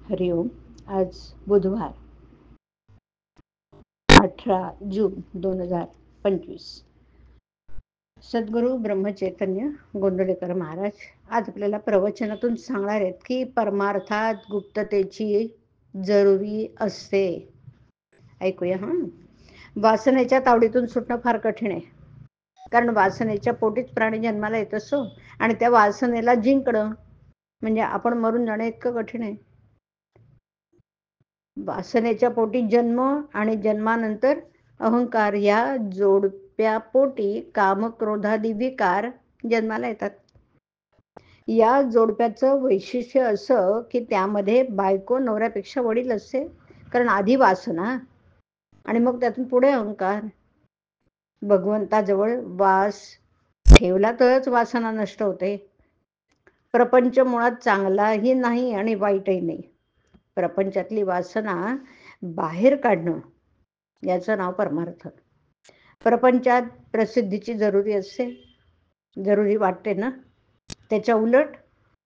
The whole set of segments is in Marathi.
हरिओम. आज बुधवार 18 जून 2025. सद्गुरू ब्रह्मचैतन्य गोंदवलेकर महाराज आज आपल्याला प्रवचनातून सांगणार आहेत की परमार्थात गुप्ततेची जरुरी असते. ऐकूया. वासनेच्या तावडीतून सुटणं फार कठीण आहे, कारण वासनेच्या पोटीच प्राणी जन्माला येत असतो आणि त्या वासनेला जिंकणं म्हणजे आपण मरून जाणं इतकं कठीण आहे. वासनेच्या पोटी जन्म आणि जन्मानंतर अहंकार या जोडप्या पोटी काम क्रोधादी विकार जन्माला येतात. या जोडप्याचं वैशिष्ट्य असं की त्यामध्ये बायको नवऱ्यापेक्षा वडील असते, कारण आधी वासना आणि मग त्यातून पुढे अहंकार. भगवंताजवळ वास ठेवला तरच वासना नष्ट होते. प्रपंच मुळात चांगलाही नाही आणि वाईटही नाही. प्रपंचातली वासना बाहेर काढणं याचं नाव परमार्थ. प्रपंचात प्रसिद्धीची जरुरी असते, जरुरी वाटते ना. त्याच्या उलट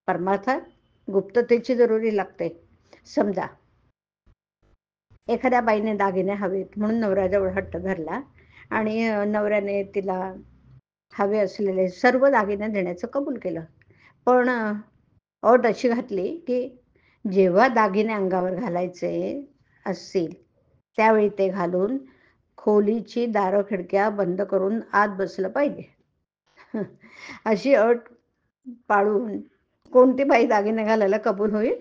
परमार्थात गुप्ततेची जरुरी लागते. समजा एखाद्या बाईने दागिने हवेत म्हणून नवऱ्याजवळ हट्ट धरला आणि नवऱ्याने तिला हवे असलेले सर्व दागिने देण्याचं कबूल केलं, पण अट अशी घातली की जेव्हा दागिने अंगावर घालायचे असतील त्यावेळी ते घालून खोलीची दारं खिडक्या बंद करून आत बसलं पाहिजे. अशी अट पाळून कोणती बाई दागिने घालायला कबूल होईल?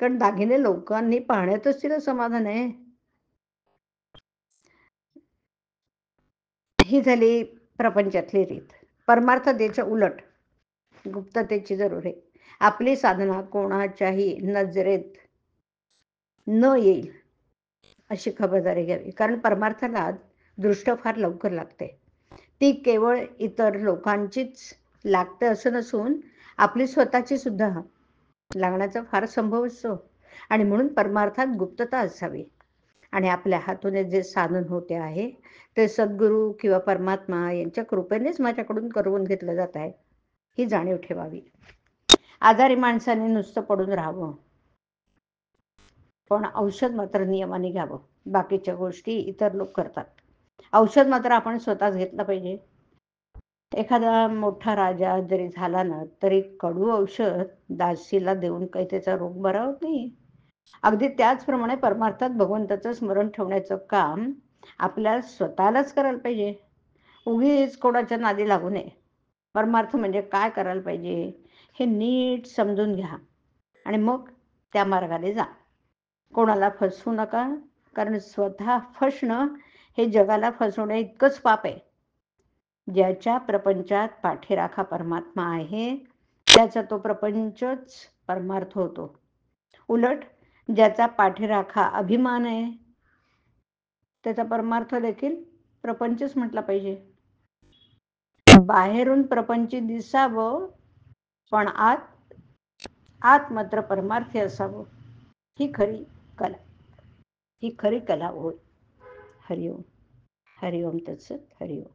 कारण दागिने लोकांनी पाहण्यातच तिला समाधान आहे. ही झाली प्रपंचातली रीत. परमार्थतेच्या उलट गुप्ततेची जरूर आहे. आपली साधना कोणाच्याही नजरेत न येईल अशी खबरदारी घ्यावी, कारण परमार्थाला दृष्ट फार लवकर लागते. ती केवळ इतर लोकांचीच लागते असं नसून आपली स्वतःची सुद्धा लागण्याचा फार संभव असतो. आणि म्हणून परमार्थात गुप्तता असावी. आणि आपल्या हातून जे साधन होते आहे ते सद्गुरू किंवा परमात्मा यांच्या कृपेनेच माझ्याकडून करून घेतलं जात आहे, ही जाणीव ठेवावी. आजारी माणसाने नुसतं पडून राहावं, पण औषध मात्र नियमाने घ्यावं. बाकीच्या गोष्टी इतर लोक करतात, औषध मात्र आपण स्वतःच घेतलं पाहिजे. एखादा मोठा राजा जरी झाला ना तरी कडू औषध दासीला देऊन काही त्याचा रोग बरा होत नाही. अगदी त्याचप्रमाणे परमार्थात भगवंताचं स्मरण ठेवण्याचं काम आपल्या स्वतःलाच करायला पाहिजे. उगीच कोणाच्या नादी लागू नये. परमार्थ म्हणजे काय करायला पाहिजे हे नीट समजून घ्या आणि मग त्या मार्गाने जा. कोणाला फसवू नका, कारण स्वतः फसणं हे जगाला फसवण्या इतकंच पाप आहे. ज्याच्या प्रपंचात पाठीराखा परमात्मा आहे त्याचा तो प्रपंचच परमार्थ होतो. उलट ज्याचा पाठीराखा अभिमान आहे त्याचा परमार्थ देखील प्रपंचच म्हटला पाहिजे. बाहेरून प्रपंच दिसावं पण आत मात्र परमार्थी असावं, ही खरी कला, ही खरी कला होय. हरिओम. हरिओम तत्सत. हरिओम.